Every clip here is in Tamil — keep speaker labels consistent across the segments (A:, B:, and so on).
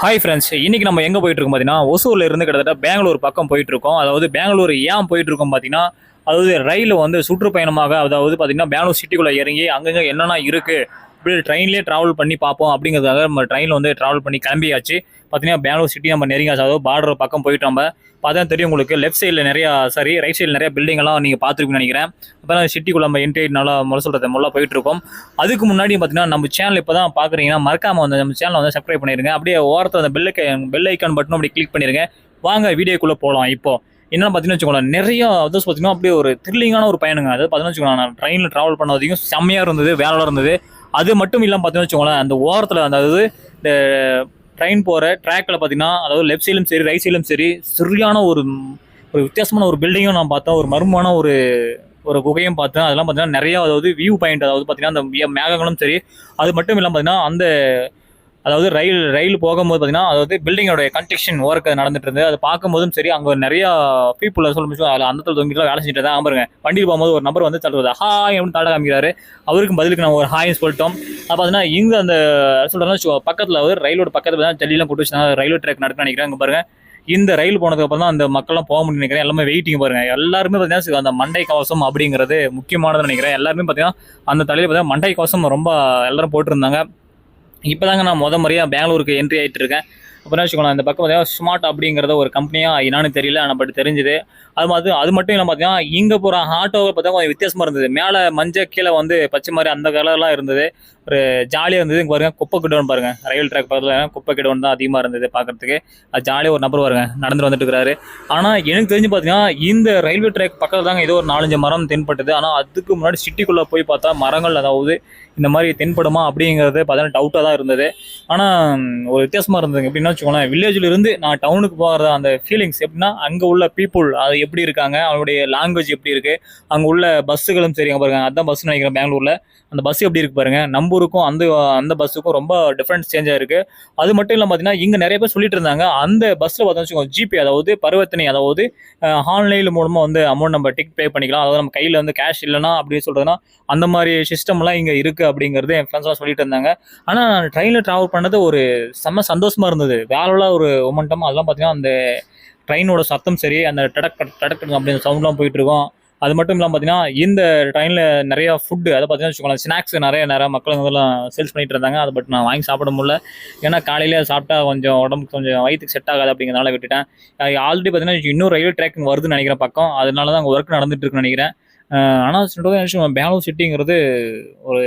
A: ஹாய் ஃப்ரெண்ட்ஸ், இன்னைக்கு நம்ம எங்கே போயிட்டு இருக்கோம் பார்த்தீங்கன்னா, ஒசூர்ல இருந்து கிட்டத்தட்ட பெங்களூர் பக்கம் போயிட்டு இருக்கோம். அதாவது பெங்களூர் ஏன் போயிட்டு இருக்கோம் பார்த்தீங்கன்னா, அதாவது ரயில் வந்து சுற்றுப்பயணமாக, அதாவது பார்த்தீங்கன்னா பெங்களூர் சிட்டிக்குள்ளே இறங்கி அங்கங்கே என்னென்ன இருக்கு இப்படி ட்ரெயின்லேயே ட்ராவல் பண்ணி பார்ப்போம் அப்படிங்கிறதுக்காக நம்ம ட்ரெயினில் வந்து ட்ராவல் பண்ணி கிளம்பியாச்சு. பார்த்தீங்கன்னா பெங்களூர் சிட்டி நம்ம நெருங்கியாச்சு. அதாவது பார்டர் பக்கம் போயிட்டு நம்ம பார்த்தா தெரியும் உங்களுக்கு. லெஃப்ட் சைடில் நிறையா ரைட் சைடில் நிறைய பில்டிங் எல்லாம் நீங்கள் பார்த்துருக்குன்னு நினைக்கிறேன். அப்போ சிட்டிக்குள்ள நம்ம என்ட்ரி நல்லா சொல்கிறது முள்ள போயிட்டு இருக்கோம். அதுக்கு முன்னாடி பார்த்தீங்கன்னா நம்ம சேனல் இப்போ தான் பார்க்குறீங்கன்னா மறக்காம வந்து நம்ம சேனலை வந்து சப்ஸ்கிரைப் பண்ணிடுங்க. அப்படியே ஓரத்தில் அந்த பெல் ஐக்கான் பட்டன் அப்படி கிளிக் பண்ணிடுங்க. வாங்க வீடியோக்குள்ளே போகலாம். இப்போ என்னென்னு பார்த்தீங்கன்னா வச்சுக்கோங்களேன், நிறைய அதாவது பார்த்தீங்கன்னா அப்படியே ஒரு த்ரில்லிங்கான ஒரு பயணங்க. அதாவது பார்த்தீங்கன்னா வச்சுக்கோங்களேன், நான் ட்ரெயினில் ட்ராவல் பண்ண வரைக்கும் செம்மையாக இருந்தது, வேலை இருந்தது. அது மட்டும் இல்லாமல் பார்த்தீங்கன்னா வச்சுக்கோங்களேன், அந்த ஓரத்தில் அதாவது இந்த ட்ரெயின் போகிற ட்ராக்கில் பார்த்தீங்கன்னா, அதாவது லெஃப்ட் சைடும் சரி ரைட் சைடும் சரி சரியான ஒரு வித்தியாசமான ஒரு பில்டிங்கும் நான் பார்த்தேன். ஒரு மர்மமான ஒரு குகையும் பார்த்தேன். அதெல்லாம் பார்த்தீங்கன்னா நிறையா அதாவது வியூ பாயிண்ட், அதாவது பார்த்தீங்கன்னா அந்த மேகங்களும் சரி. அது மட்டும் இல்லாமல் பார்த்தீங்கன்னா அந்த அதாவது ரயில் போகும்போது பார்த்தீங்கன்னா அதாவது பில்டிங்கோட கன்ஸ்ட்ரக்ஷன் ஒர்க் நடந்துட்டு இருந்தது. அது பார்க்கும்போதும் சரி, அங்கே நிறையா பீப்புள் சொல்ல அதில் அந்த தொங்கிட்டு வேலை செஞ்சுட்டு தான் பாருங்க. வண்டியில் போகும்போது ஒரு நபர் வந்து தள்ளுவது ஹாய் அப்படின்னு தாட காமிக்கிறாரு. அவருக்கும் பதிலுக்கு நம்ம ஒரு ஹாய்னு சொல்லிட்டோம். அப்போ பார்த்தீங்கன்னா இங்கே அந்த சொல்கிறேன்னா பக்கத்தில் வந்து ரயிலோட பக்கத்தில் தான் ஜல்லிலாம் போட்டு வச்சுருந்தாங்க. ரயில்வே ட்ராக் நடக்க நினைக்கிறேன். இங்கே பாருங்க, இந்த ரயில் போனதுக்கப்புறம் தான் அந்த மக்கள்லாம் போக முடியும் நினைக்கிறேன். எல்லாமே வெயிட்டிங் பாருங்க. எல்லாருமே பார்த்தீங்கன்னா அந்த மண்டை கவசம் அப்படிங்கிறது முக்கியமானது நினைக்கிறேன். எல்லாருமே பார்த்தீங்கன்னா அந்த தலையில் பார்த்தீங்கன்னா மண்டை கவசம் ரொம்ப எல்லாரும் போட்டிருந்தாங்க. இப்போ தாங்க நான் முறையாக பெங்களூருக்கு என்ட்ரி ஆகிட்டு இருக்கேன். அப்புறம் வச்சுக்கோங்களேன், இந்த பக்கம் பார்த்தீங்கன்னா ஸ்மார்ட் அப்படிங்கிறத ஒரு கம்பெனியாக என்னான்னு தெரியல, ஆனால் பட் தெரிஞ்சுது. அது மட்டும் இல்லாமல் பார்த்தீங்கன்னா இங்கே போகிற ஆட்டோவை பார்த்தா கொஞ்சம் வித்தியாசமாக இருந்தது. மேலே மஞ்சள், கீழே வந்து பச்சை மாதிரி அந்த கலர்லாம் இருந்தது. ஒரு ஜாலியாக இருந்தது. இங்கே பாருங்கள், குப்பை கிடவுன் பாருங்கள். ரயில் ட்ராக் பக்கத்தில் குப்பை கிடவுன் தான் அதிகமாக இருந்தது பார்க்குறதுக்கு. அது ஜாலியாக ஒரு நபர் பாருங்க நடந்து வந்துட்டு இருக்கிறாரு. ஆனால் எனக்கு தெரிஞ்சு பார்த்தீங்கன்னா இந்த ரயில்வே ட்ராக் பக்கத்தில் தாங்க ஏதோ ஒரு 4-5 மரம் தென்பட்டது. ஆனால் அதுக்கு முன்னாடி சிட்டிக்குள்ளே போய் பார்த்தா மரங்கள் அதாவது இந்த மாதிரி தென்படுமா அப்படிங்கிறது பார்த்தீங்கன்னா டவுட்டாக தான் இருந்தது. ஆனால் ஒரு வித்தியாசமாக இருந்ததுங்க. எப்படின்னா வச்சுக்கோங்களேன், வில்லேஜில் இருந்து நான் டவுனுக்கு போகிற அந்த ஃபீலிங்ஸ் எப்படின்னா, அங்கே உள்ள பீப்புள் அது எப்படி இருக்காங்க, அவங்களுடைய லாங்குவேஜ் எப்படி இருக்குது, அங்கே உள்ள பஸ்ஸுகளும் சரி பாருங்க. அதுதான் பஸ்ஸுன்னு நினைக்கிறேன் பெங்களூரில். அந்த பஸ் எப்படி இருக்கு பாருங்க. நம்பூருக்கும் அந்த பஸ்ஸுக்கும் ரொம்ப டிஃப்ரென்ஸ் சேஞ்சாக இருக்குது. அது மட்டும் இல்லாமல் பார்த்தீங்கன்னா இங்கே நிறைய பேர் சொல்லிட்டு இருந்தாங்க, அந்த பஸ்ஸில் பார்த்தா வச்சுக்கோங்க ஜிபே அதாவது பரிவர்த்தனை, அதாவது ஆன்லைன் மூலமாக வந்து அமௌண்ட் நம்ம டிக்கெட் பே பண்ணிக்கலாம். அதாவது நம்ம கையில் வந்து கேஷ் இல்லைனா அப்படின்னு சொல்கிறதுனா அந்த மாதிரி சிஸ்டம்லாம் இங்கே இருக்குது அப்படிங்கிறது என் ஃப்ரெண்ட்ஸ்லாம் சொல்லிட்டு இருந்தாங்க. ஆனால் ட்ரெயினில் ட்ராவல் பண்ணது ஒரு செம்ம சந்தோஷமாக இருந்தது. வேலைல ஒரு மொமெண்டம். அதெல்லாம் பார்த்தீங்கன்னா அந்த ட்ரெயினோட சத்தம் சரி, அந்த டடக் அப்படிங்கிற சவுண்ட்லாம் போயிட்டுருக்கோம். அது மட்டும் இல்லாமல் பார்த்தீங்கன்னா இந்த ட்ரெயினில் நிறையா ஃபுட்டு, அதை பார்த்தீங்கன்னா வச்சுக்கோங்களேன், ஸ்நாக்ஸ் நிறைய மக்கள் இதெல்லாம் சேல்ஸ் பண்ணிட்டு இருந்தாங்க. அதை பட் நான் வாங்கி சாப்பிட முடியல. ஏன்னா காலையிலே சாப்பிட்டா கொஞ்சம் உடம்புக்கு கொஞ்சம் வயிற்றுக்கு செட் ஆகாது அப்படிங்கிறதுனால விட்டுட்டேன். ஆல்ரெடி பார்த்தீங்கன்னா இன்னும் ரயில்வே ட்ராக்கிங் வருதுன்னு நினைக்கிறேன் பக்கம். அதனால தான் அங்கே ஒர்க் நடந்துட்டு இருக்குன்னு நினைக்கிறேன். ஆனால் சொல்கிறது பெங்களூர் சிட்டிங்கிறது ஒரு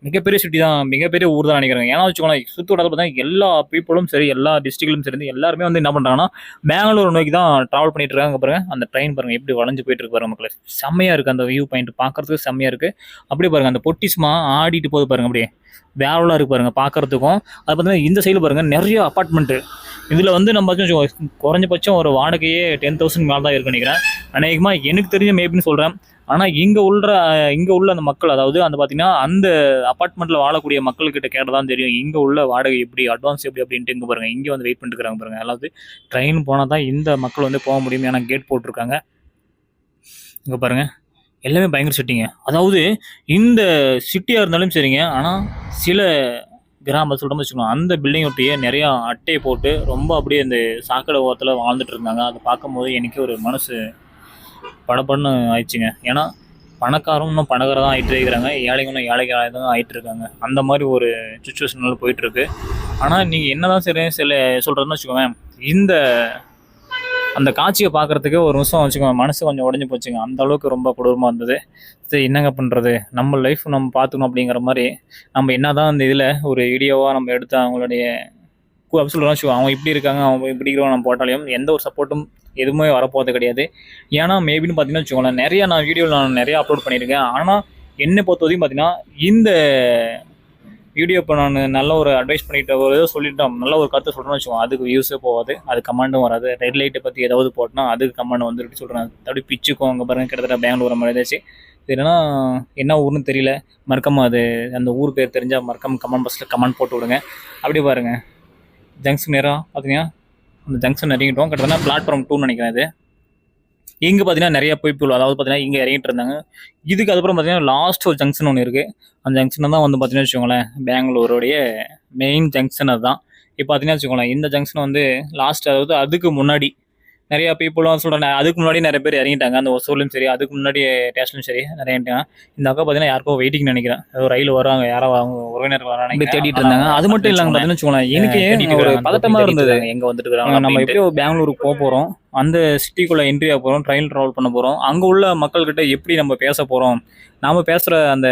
A: மிகப்பெரிய சிட்டி தான், மிகப்பெரிய ஊர் தான் நினைக்கிறேன். ஏன்னா வச்சுக்கோங்களேன், சுற்று வட்டாரத்தில் பார்த்தா எல்லா பீப்புளும் சரி, எல்லா டிஸ்ட்ரிக்ட்லும் சரி எல்லாருமே வந்து என்ன பண்ணுறாங்கன்னா பெங்களூர் நோக்கி தான் ட்ராவல் பண்ணிட்டு இருக்காங்க. பாருங்க அந்த ட்ரெயின் பாருங்கள் எப்படி வளைஞ்சு போயிட்டு இருக்கு பாருங்க மக்களே. செம்மையாக இருக்குது அந்த வியூ பாயிண்ட் பார்க்கறதுக்கு, செம்மையாக இருக்குது. அப்படியே பாருங்கள் அந்த பொட்டிஸ்மா ஆடிட்டு போகுது பாருங்கள். அப்படியே வேவலாக இருக்குது பாருங்கள் பார்க்குறதுக்கும். அது பார்த்தீங்கன்னா இந்த சைடில் பாருங்கள் நிறைய அப்பார்ட்மெண்ட்டு. இதில் வந்து நம்ம குறைஞ்சபட்சம் ஒரு வாடகையே 10,000 மேலே தான் இருக்குன்னு நினைக்கிறேன். அநேகமாக எனக்கு தெரிஞ்ச மேபின்னு சொல்கிறேன். ஆனால் இங்கே உள்ள அந்த மக்கள், அதாவது அந்த பார்த்தீங்கன்னா அந்த அப்பார்ட்மெண்ட்டில் வாழக்கூடிய மக்கள்கிட்ட கேட்டதான் தெரியும் இங்கே உள்ள வாடகை எப்படி, அட்வான்ஸ் எப்படி அப்படின்ட்டு. இங்கே பாருங்கள், இங்கே வந்து வெயிட் பண்ணிட்டு இருக்காங்க பாருங்கள். அதாவது ட்ரெயின் போனால் தான் இந்த மக்கள் வந்து போக முடியும். ஏன்னா கேட் போட்டிருக்காங்க. இங்கே பாருங்கள் எல்லாமே பயங்கர சிட்டிங்க. அதாவது இந்த சிட்டியாக இருந்தாலும் சரிங்க, ஆனால் சில கிராமம் சொல்கிறோம்னு வச்சுக்கோங்க, அந்த பில்டிங் ஒட்டியே நிறையா அட்டையை போட்டு ரொம்ப அப்படியே இந்த சாக்கடை ஓரத்தில் வாழ்ந்துட்டு இருந்தாங்க. அதை பார்க்கும்போது எனக்கு ஒரு மனசு படப்படன்னு ஆயிடுச்சுங்க. ஏன்னா பணக்காரங்க இன்னும் பணக்காரர் தான் ஆகிட்டு இருக்கிறாங்க, ஏழைங்க இன்னும் ஏழைகளாக தான் ஆகிட்டு இருக்காங்க. அந்த மாதிரி ஒரு சுச்சுவேஷனில் போயிட்டுருக்கு. ஆனால் நீங்கள் என்ன தான் சரி சொல்கிறதுன்னு வச்சுக்கோங்க, அந்த காட்சியை பார்க்குறதுக்கு ஒரு நிமிஷம் வச்சுக்கோங்க மனசு கொஞ்சம் உடஞ்சி போச்சுங்க. அந்த அளவுக்கு ரொம்ப கொடூரமாக இருந்தது. சரி என்னங்க பண்ணுறது, நம்ம லைஃப் நம்ம பார்த்துக்கணும் அப்படிங்கிற மாதிரி நம்ம என்ன தான் அந்த இதில் ஒரு வீடியோவாக நம்ம எடுத்து அவங்களுடைய சொல்கிறோம் வச்சுக்கோங்க, அவங்க இப்படி இருக்காங்க அவங்க இப்படி இருக்கிறவங்க நம்ம போட்டாலையும் எந்த ஒரு சப்போர்ட்டும் எதுவுமே வரப்போகிறது கிடையாது. ஏன்னா மேபின்னு பார்த்தீங்கன்னா வச்சுக்கோங்களேன், நிறையா நான் வீடியோவில் நிறையா அப்லோட் பண்ணியிருக்கேன். ஆனால் என்னை பொறுத்த வரைக்கும் பார்த்தீங்கன்னா இந்த வீடியோ இப்போ நான் நல்ல ஒரு அட்வைஸ் பண்ணிட்டு ஒரு ஏதோ சொல்லிட்டோம், நல்ல ஒரு கருத்தை சொல்கிறேன்னு வச்சுக்கோங்க, அதுக்கு வியூஸே போகாது, அது கமெண்டும் வராது. ரெட் லைட்டை பற்றி ஏதாவது போட்டோன்னா அதுக்கு கமெண்ட் வந்துருக்கு சொல்கிறேன். அப்படி பிச்சுக்கும். அங்கே பாருங்கள் கிட்டத்தட்ட பெங்களூர் மாதிரி ஏதாச்சு. இது என்னன்னா என்ன ஊர்னு தெரியல, மறக்காமல் அது அந்த ஊர் பேர் தெரிஞ்சால் மறக்காமல் கமெண்ட் பாக்ஸில் கமெண்ட் போட்டு விடுங்க. அப்படி பாருங்கள் ஜங்ஷன் நேரம் பார்த்தீங்கன்னா அந்த ஜங்ஷன் இறங்கிட்டோம். கிட்டத்தட்ட பிளாட்ஃபார்ம் 2 நினைக்கிறேன். இது இங்கே பார்த்தீங்கன்னா நிறைய பீப்புள், அதாவது பார்த்தீங்கன்னா இங்கே இறங்கிட்டு இருந்தாங்க. இதுக்கு அதுக்கப்புறம் பார்த்தீங்கன்னா லாஸ்ட் ஒரு ஜங்ஷன் ஒன்று இருக்குது. அந்த ஜங்ஷனை தான் வந்து பார்த்தீங்கன்னா வச்சுக்கோங்களேன் பெங்களூருடைய மெயின் ஜங்ஷன். அதுதான் இப்போ பார்த்தீங்கன்னா வச்சுக்கோங்களேன், இந்த ஜங்ஷன் வந்து லாஸ்ட், அதாவது அதுக்கு முன்னாடி நிறைய பீப்புளும் சொல்கிறேன், அதுக்கு முன்னாடி நிறைய பேர் இறங்கிட்டாங்க. அந்த ஒசூர்லையும் சரி, அதுக்கு முன்னாடி ஸ்டேஷன்லையும் சரி நிறைய இறங்கிட்டாங்க. இந்த அக்கா பார்த்தீங்கன்னா யாருக்கோ வெயிட்டிங் நினைக்கிறேன். ஏதோ ரயில் வராங்க, யாரோ அவங்க உறவினர் வராங்க, இப்படி தேடிட்டு இருந்தாங்க. அது மட்டும் இல்லாமல் பார்த்தீங்கன்னா வச்சுக்கோங்களேன், எனக்கு ஒரு பதட்டமாக இருந்தது. எங்கே வந்துட்டு இருக்காங்க, நம்ம எப்படியோ பெங்களூருக்கு போக போகிறோம், அந்த சிட்டிக்குள்ளே என்ட்ரி ஆக போகிறோம், ட்ரெயின் ட்ராவல் பண்ண போகிறோம், அங்கே உள்ள மக்கள்கிட்ட எப்படி நம்ம பேச போகிறோம், நாம் பேசுகிற அந்த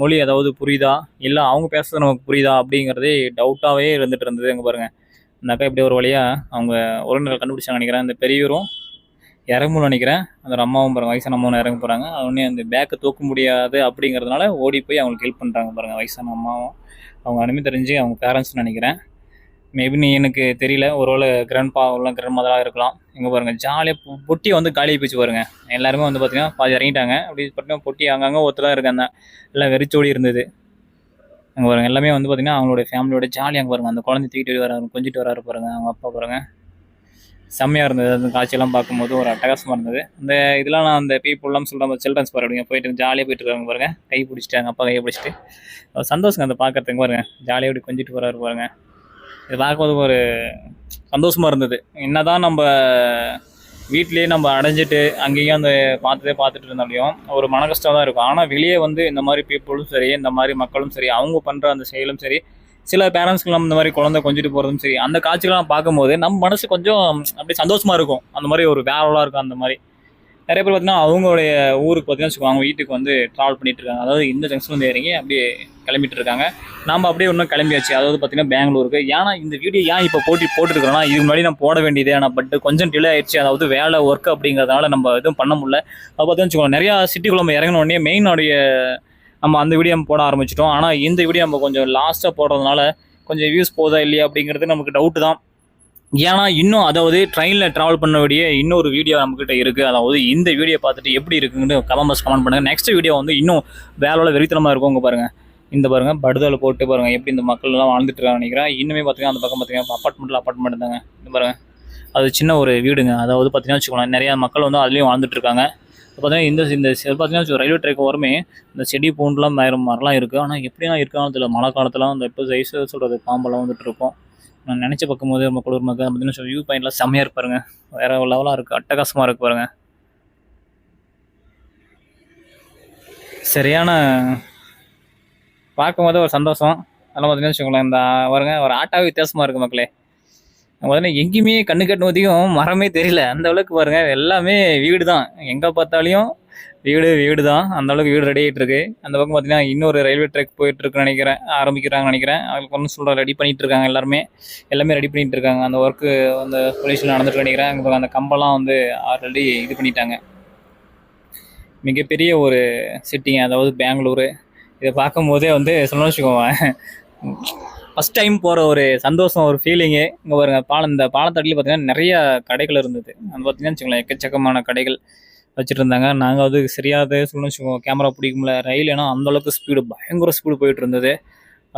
A: மொழி ஏதாவது புரியுதா, இல்லை அவங்க பேசுறது நமக்கு புரியுதா அப்படிங்கிறதே டவுட்டாகவே இருந்துட்டு இருந்தது. எங்கே பாருங்கள், இந்த அக்கா இப்படி ஒரு வழியாக அவங்க உறவினர்கள் கண்டுபிடிச்சாங்க நினைக்கிறேன். இந்த பெரியவரும் இறங்கணும்னு நினைக்கிறேன், அந்த அம்மாவும் பாருங்கள், வயசான அம்மாவும் இறங்க போகிறாங்க. உடனே அந்த பேக்கை தூக்க முடியாது அப்படிங்கிறதுனால ஓடி போய் அவங்களுக்கு ஹெல்ப் பண்ணுறாங்க பாருங்கள், வயசான அம்மாவும். அவங்க அனுமதி தெரிஞ்சு அவங்க பேரண்ட்ஸ்னு நினைக்கிறேன். மேபி நீ எனக்கு தெரியல, ஒருவேளை கிராண்ட்பா இல்லை கிராண்ட் மதராக இருக்கலாம். இங்கே பாருங்கள், ஜாலியாக பொட்டியை வந்து காலியாக போச்சு பாருங்கள். எல்லாருமே வந்து பார்த்திங்கன்னா பாதி இறங்கிட்டாங்க. அப்படி பார்த்தீங்கன்னா பொட்டி அங்கங்கே ஒருத்தர் தான் இருக்காங்க, எல்லாம் வெறிச்சோடி இருந்தது. அங்கே பாருங்கள், எல்லாமே வந்து பார்த்திங்கன்னா அவங்களோட ஃபேமிலியோட ஜாலியாக அங்கே பாருங்கள். அந்த குழந்தை தூக்கிட்டு வராரு, கொஞ்சிட்டு வராரு பாருங்கள் அவங்க அப்பா பாருங்கள். செம்மையாக இருந்தது அந்த காட்சியெல்லாம் பார்க்கும்போது, ஒரு அட்டகாசமாக இருந்தது. அந்த இதெல்லாம் நான் அந்த பீப்புளெலாம் சொல்கிற சில்ட்ரன்ஸ் பாருங்க, போயிட்டு ஜாலியாக போயிட்டு இருக்காங்க பாருங்கள். கை பிடிச்சிட்டாங்க, அப்பா கையை பிடிச்சிட்டு சந்தோஷங்க அந்த பார்க்குறதுக்கு பாருங்கள். ஜாலியாக இப்படி கொஞ்சிட்டு வராரு பாருங்கள். இது பார்க்கும்போது ஒரு சந்தோஷமாக இருந்தது. என்னதான் நம்ம வீட்லேயே நம்ம அடைஞ்சிட்டு அங்கேயும் அந்த பார்த்துட்டு இருந்தாலையும் ஒரு மன கஷ்டம் தான் இருக்கும். ஆனால் வெளியே வந்து இந்த மாதிரி பீப்புளும் சரி, இந்த மாதிரி மக்களும் சரி, அவங்க பண்ணுற அந்த செயலும் சரி, சில பேரண்ட்ஸ்க்கெல்லாம் இந்த மாதிரி குழந்தை கொஞ்சிட்டு போகிறதும் சரி, அந்த காட்சிகள்லாம் பார்க்கும்போது நம்ம மனசு கொஞ்சம் அப்படி சந்தோஷமாக இருக்கும். அந்த மாதிரி ஒரு வேவலாக இருக்கும். அந்த மாதிரி நிறைய பேர் பார்த்தீங்கன்னா அவங்களுடைய ஊருக்கு பார்த்தீங்கன்னா வச்சுக்கோங்க, அவங்க வீட்டுக்கு வந்து ட்ராவல் பண்ணிட்டு இருக்காங்க. அதாவது இந்த ஜங்ஷன் வந்து இறங்கி அப்படியே கிளம்பிட்டு இருக்காங்க. நாம் அப்படியே இன்னும் கிளம்பியாச்சு, அதாவது பார்த்தீங்கன்னா பெங்களூருக்கு. ஏன்னா இந்த வீடியோ ஏன் இப்போ போட்டுருக்கிறோன்னா, இதுக்கு முன்னாடி நான் போட வேண்டியது, ஆனால் பட் கொஞ்சம் டிலே ஆயிடுச்சு. அதாவது வேலை ஒர்க் அப்படிங்கிறதுனால நம்ம எதுவும் பண்ண முடியல. அப்போ பார்த்தீங்கன்னா வச்சுக்கோங்க, நிறையா சிட்டிக்குள்ள நம்ம இறங்கின உடனே மெயினுடைய நம்ம அந்த வீடியோ போட ஆரம்பிச்சிட்டோம். ஆனால் இந்த வீடியோ நம்ம கொஞ்சம் லாஸ்ட்டாக போடுறதுனால கொஞ்சம் வியூஸ் போதா இல்லையா அப்படிங்கிறது நமக்கு டவுட்டு தான். ஏன்னா இன்னும் அதாவது ட்ரெயினில் ட்ராவல் பண்ண வேண்டிய இன்னொரு வீடியோ நம்மக்கிட்ட இருக்குது. அதாவது இந்த வீடியோ பார்த்துட்டு எப்படி இருக்குன்னு கமெண்ட் பண்ணுங்கள். நெக்ஸ்ட் வீடியோ வந்து இன்னும் வேலையோட வெறித்தனமாக இருக்கும். உங்க பாருங்கள், இந்த பாருங்கள் படுதலை போட்டு பாருங்கள் எப்படி இந்த மக்கள்லாம் வாழ்ந்துட்டு இருக்காங்க நினைக்கிறேன். இன்னுமே பார்த்தீங்கன்னா அந்த பக்கம் பார்த்தீங்கன்னா அப்பார்ட்மெண்ட் தாங்க. இந்த பாருங்கள், அது சின்ன ஒரு வீடுங்க. அதாவது பார்த்தீங்கன்னா வச்சுக்கோங்களேன், நிறையா மக்கள் வந்து அதுலேயும் வாழ்ந்துட்டு இருக்காங்க. பார்த்தீங்கன்னா இந்த பார்த்தீங்கன்னா ரயில்வே ட்ராக் வரமே இந்த செடி பூண்டுலாம் மரம்லாம் இருக்குது. ஆனால் எப்படிலாம் இருக்கான்னு தெரியல. மழை காலத்துலாம் அந்த இப்போ சைஸு சொல்கிறது பாம்பெல்லாம் வந்துட்டு இருக்கும். நான் நினச்சி பார்க்கும்போது நம்ம குளிர் மக்கள் பார்த்தீங்கன்னா வியூ பாயிண்ட்லாம் செம்மையாக இருப்பாருங்க, வேறு லெவலாக இருக்குது, அட்டகாசமாக இருக்கு பாருங்க. சரியான பார்க்கும்போது ஒரு சந்தோஷம். அதெல்லாம் பார்த்தீங்கன்னா வச்சுக்கோங்களேன், இந்த பாருங்க ஒரு ஆட்டாவே வித்தியாசமாக இருக்குது மக்களே. பார்த்தீங்கன்னா எங்கேயுமே கண்ணு கட்டினதையும் மரமே தெரியல, அந்த அளவுக்கு பாருங்க. எல்லாமே வீடு தான், எங்கே பார்த்தாலையும் வீடு தான். அந்த அளவுக்கு வீடு ரெடி ஆகிட்டு இருக்கு. அந்த பக்கம் பார்த்தீங்கன்னா இன்னொரு ரயில்வே ட்ராக் போயிட்டு இருக்குன்னு நினைக்கிறேன், ஆரம்பிக்கிறாங்கன்னு நினைக்கிறேன். அதுக்கு ஒன்றும் சொல்கிற ரெடி பண்ணிட்டு இருக்காங்க, எல்லாமே ரெடி பண்ணிட்டு இருக்காங்க. அந்த ஒர்க்கு அந்த பொலிஷன் நடந்துட்டு நினைக்கிறேன். அங்கே அந்த கம்பெல்லாம் வந்து ஆல்ரெடி இது பண்ணிட்டாங்க. மிகப்பெரிய ஒரு சிட்டிங்க, அதாவது பெங்களூரு. இதை பார்க்கும் போதே வந்து சொல்லணும்னு வச்சுக்கோங்க, ஃபஸ்ட் டைம் போகிற ஒரு சந்தோஷம், ஒரு ஃபீலிங்கு. இங்கே பாருங்க, இந்த பாலத்தடியில் பார்த்தீங்கன்னா நிறைய கடைகள் இருந்தது. அது பார்த்தீங்கன்னா வச்சுக்கோங்களேன், எக்கச்சக்கமான கடைகள் வச்சுட்டு இருந்தாங்க. நாங்கள் அது சரியாத சொல்லணும்னு வச்சுக்கோங்க, கேமரா பிடிக்கும்ல, ரயில் ஏன்னா அந்தளவுக்கு ஸ்பீடு, பயங்கர ஸ்பீடு போயிட்டு இருந்தது.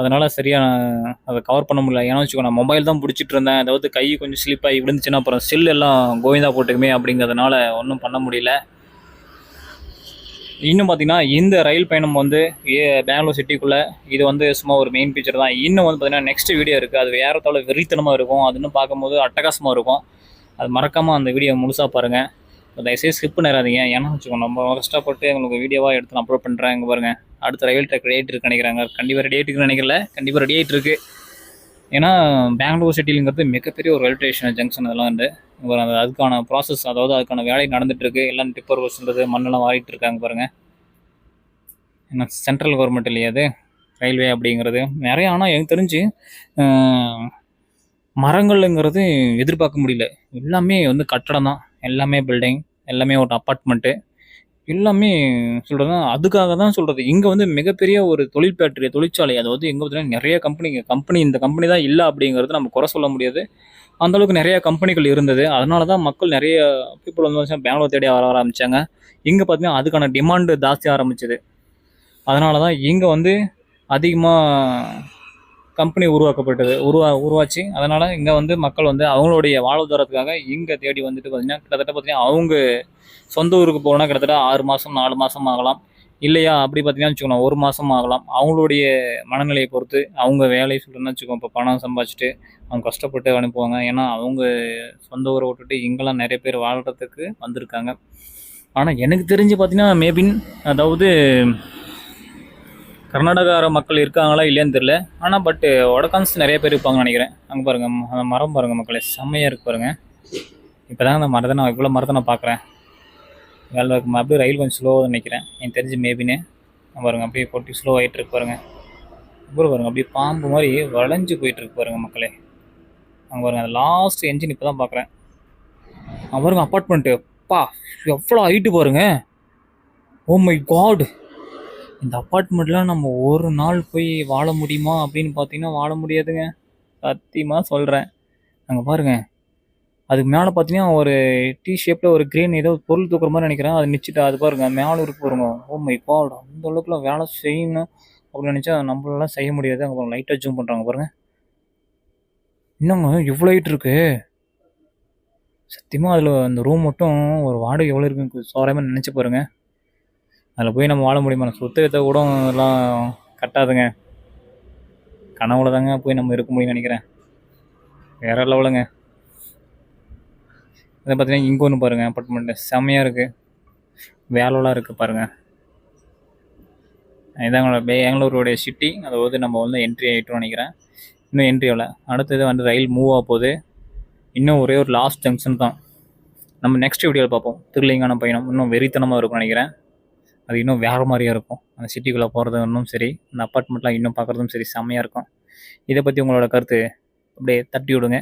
A: அதனால் சரியாக அதை கவர் பண்ண முடியல. ஏன்னா வச்சுக்கோ, நான் மொபைல் தான் பிடிச்சிட்டு இருந்தேன். அதாவது கை கொஞ்சம் ஸ்லிப்பாகி விழுந்துச்சுன்னா அப்புறம் செல் எல்லாம் கோவிந்தா போட்டுக்குமே அப்படிங்கிறதுனால ஒன்றும் பண்ண முடியல. இன்னும் பார்த்தீங்கன்னா இந்த ரயில் பயணம் வந்து பெங்களூர் சிட்டிக்குள்ளே இது வந்து சும்மா ஒரு மெயின் பிக்சர் தான். இன்னும் வந்து பார்த்தீங்கன்னா நெக்ஸ்ட் வீடியோ இருக்குது, அது வேறு தவிர வெறித்தனமாக இருக்கும். அது இன்னும் பார்க்கும்போது அட்டகாசமாக இருக்கும். அது மறக்காமல் அந்த வீடியோ முழுசாக பாருங்கள். தயவுசெய்து ஸ்கிப் பண்ணிடாதீங்க. ஏன்னா வச்சுக்கோங்க, நம்ம கஷ்டப்பட்டு உங்களுக்கு வீடியோவாக எடுத்து நான் அப்லோட் பண்ணுறேன். இங்கே பாருங்கள், அடுத்த ரயில் ட்ராக் ரெடி ஆகிட்டு நினைக்கிறாங்க. கண்டிப்பாக ரெடி ஆகிட்டுருக்குன்னு நினைக்கல, கண்டிப்பாக ரெடி ஆகிட்டு இருக்கு. ஏன்னா பெங்களூர் சிட்டிங்கிறது மிகப்பெரிய ஒரு ரயில்வே ஸ்டேஷன் ஜங்ஷன். அதெல்லாம் வந்து அதுக்கான ப்ராசஸ், அதாவது அதுக்கான வேலை நடந்துகிட்ருக்கு. எல்லாம் டிப்பர் வச்சுன்றது மண்ணெல்லாம் வாரிட்டு இருக்காங்க பாருங்கள். ஏன்னா சென்ட்ரல் கவர்மெண்ட் இல்லையா அது ரயில்வே அப்படிங்கிறது நிறைய. ஆனால் எனக்கு தெரிஞ்சு மரங்கள்ங்கிறது எதிர்பார்க்க முடியல. எல்லாமே வந்து கட்டடம் தான், எல்லாமே பில்டிங், எல்லாமே ஒரு அப்பார்ட்மெண்ட்டு, எல்லாமே சொல்கிறது. அதுக்காக தான் சொல்கிறது, இங்கே வந்து மிகப்பெரிய ஒரு தொழிற்சாலை. அதாவது எங்கே பார்த்தீங்கன்னா நிறைய இந்த கம்பெனி தான் இல்லை அப்படிங்கிறது நம்ம குறை சொல்ல முடியாது. அந்தளவுக்கு நிறைய கம்பெனிகள் இருந்தது. அதனால தான் மக்கள் நிறைய பீப்புள் வந்து பெங்களூர் தேடி வர ஆரம்பித்தாங்க. இங்கே பார்த்தீங்கன்னா அதுக்கான டிமாண்டு ஜாஸ்தியாக ஆரம்பிச்சிது. அதனால தான் இங்கே வந்து அதிகமாக கம்பெனி உருவாச்சு. அதனால் இங்கே வந்து மக்கள் வந்து அவங்களுடைய வாழ்வாதாரத்துக்காக இங்கே தேடி வந்துட்டு பார்த்திங்கன்னா கிட்டத்தட்ட பார்த்திங்கன்னா அவங்க சொந்த ஊருக்கு போனால் கிட்டத்தட்ட 6 மாதம் 4 மாதம் ஆகலாம். இல்லையா அப்படி பார்த்தீங்கன்னா வச்சுக்கோங்களேன் 1 மாதம் ஆகலாம். அவங்களுடைய மனநிலையை பொறுத்து அவங்க வேலை சொல்கிறேன்னு வச்சுக்கோங்க. இப்போ பணம் சம்பாதிச்சுட்டு அவங்க கஷ்டப்பட்டு அனுப்புவாங்க. ஏன்னா அவங்க சொந்த ஊரை விட்டுட்டு இங்கெல்லாம் நிறைய பேர் வாழ்கிறதுக்கு வந்திருக்காங்க. ஆனால் எனக்கு தெரிஞ்சு பார்த்தீங்கன்னா மேபின் அதாவது கர்நாடகார மக்கள் இருக்காங்களா இல்லையான்னு தெரியல. ஆனால் பட்டு வடக்கான்ஸ் நிறைய பேர் இருப்பாங்கன்னு நினைக்கிறேன். அங்கே பாருங்கள் அந்த மரம் பாருங்கள் மக்களே, செம்மையாக இருக்கு பாருங்கள். இப்போ தாங்க அந்த மரத்தை நான் இவ்வளோ மரத்தை நான் பார்க்குறேன். வேலை இருக்கும் அப்படியே ரயில் கொஞ்சம் ஸ்லோவாக நினைக்கிறேன் எனக்கு தெரிஞ்சு மேபின்னு. பாருங்கள் அப்படியே பொட்டி ஸ்லோ ஆகிட்டு இருக்கு பாருங்கள். அப்புறம் பாருங்கள் அப்படியே பாம்பு மாதிரி வளைஞ்சு போயிட்டுருக்கு பாருங்கள் மக்களே. அங்கே பாருங்கள் அந்த லாஸ்ட் என்ஜின் இப்போ தான் பார்க்குறேன். பாருங்க அப்பார்ட்மெண்ட்டு பா எவ்வளோ ஹைட்டு பாருங்க. ஓ மை காட், இந்த அப்பார்ட்மெண்ட்லாம் நம்ம ஒரு நாள் போய் வாழ முடியுமா அப்படின்னு பார்த்தீங்கன்னா வாழ முடியாதுங்க, சத்தியமாக சொல்கிறேன். அங்கே பாருங்கள் அதுக்கு மேலே பார்த்தீங்கன்னா ஒரு டீ ஷேப்பில் ஒரு கிரீன் ஏதோ பொருள் தூக்குற மாதிரி நினைக்கிறேன். அது நிச்சிட்டு அது பாருங்கள் மேலே இருக்கு பாருங்க. ஓ மை காட், அந்த அளவுக்குலாம் வேலை செய்யணும் அப்படின்னு நினச்சா நம்மளாலாம் செய்ய முடியாது. அங்கே பாருங்க லைட்டாக ஜூம் பண்ணுறாங்க பாருங்கள். இன்னுங்க இவ்வளோ ஹைட் இருக்கு சத்தியமாக. அதில் அந்த ரூம் மட்டும் ஒரு வாடகை எவ்வளோ இருக்குன்னு சோறாமல் நினச்சி பாருங்க. அதில் போய் நம்ம வாழ முடியுமா? சொத்து வித்த கூட எல்லாம் கட்டாதுங்க. கனவுல தாங்க போய் நம்ம இருக்க முடியும்னு நினைக்கிறேன். வேற லெவலுங்க. இதை பார்த்தீங்கன்னா இங்கே ஒன்று பாருங்கள் அப்பார்ட்மெண்ட்டு செம்மையாக இருக்குது, வேலைலாம் இருக்குது பாருங்கள். இதாங்களோட பெங்களூருடைய சிட்டி. அதாவது நம்ம வந்து என்ட்ரி ஆகிட்டோம்னு நினைக்கிறேன். இன்னும் என்ட்ரி ஆகலை. அடுத்தது வந்து ரயில் மூவ் ஆக போகுது. இன்னும் ஒரே ஒரு லாஸ்ட் ஜங்ஷன் தான். நம்ம நெக்ஸ்ட் வீடியோவில் பார்ப்போம். திருலிங்கான பயணம் இன்னும் வெறித்தனமாக இருக்கும்னு நினைக்கிறேன். அது இன்னும் வேறு மாதிரியாக இருக்கும். அந்த சிட்டிக்குள்ளே போகிறது இன்னும் சரி, அந்த அப்பார்ட்மெண்ட்லாம் இன்னும் பார்க்குறதும் சரி செம்மையாக இருக்கும். இதை பற்றி உங்களோட கருத்து அப்படியே தட்டி விடுங்க.